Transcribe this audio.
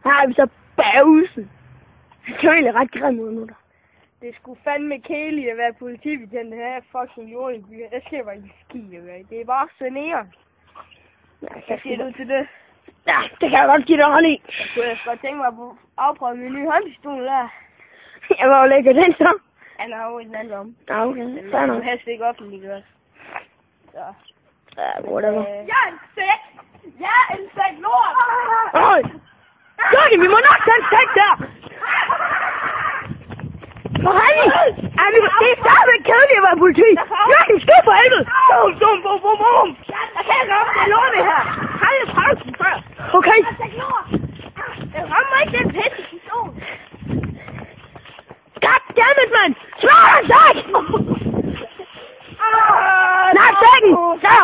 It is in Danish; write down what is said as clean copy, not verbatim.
Her har vi så Bavsen. Han kører egentlig ret grim ud nu der. Det skulle fandme kæligt at være politibetjent her fucking jordby. Der sker bare ikke skide, det er bare generende. Hvad siger du til det? Ja, det kan jeg godt give dig ret i. Jeg kunne godt tænke mig at afprøve min nye håndpistol der. Jeg var jo lægger den så. Han har jo en anden om. Ja, okay. Den Fair er nok. jo helst ikke offentliggørt. Så. Ja, whatever. Jeg er en sæk! Jeg er en sæk lort! Øj! Johnny, vi må nok tage en sæk der! For helvede! Det er stadigvæk kedeligt at være politi! Johnny, skid for helvede! Bum! Jeg kan ikke ramme det lort det her! Hold da pausen før! Okay. Jeg er sæk lort! Jeg rammer ikke den pisse pistol! Goddammit, mand! Slå den sæk! Nej, sækken! Så!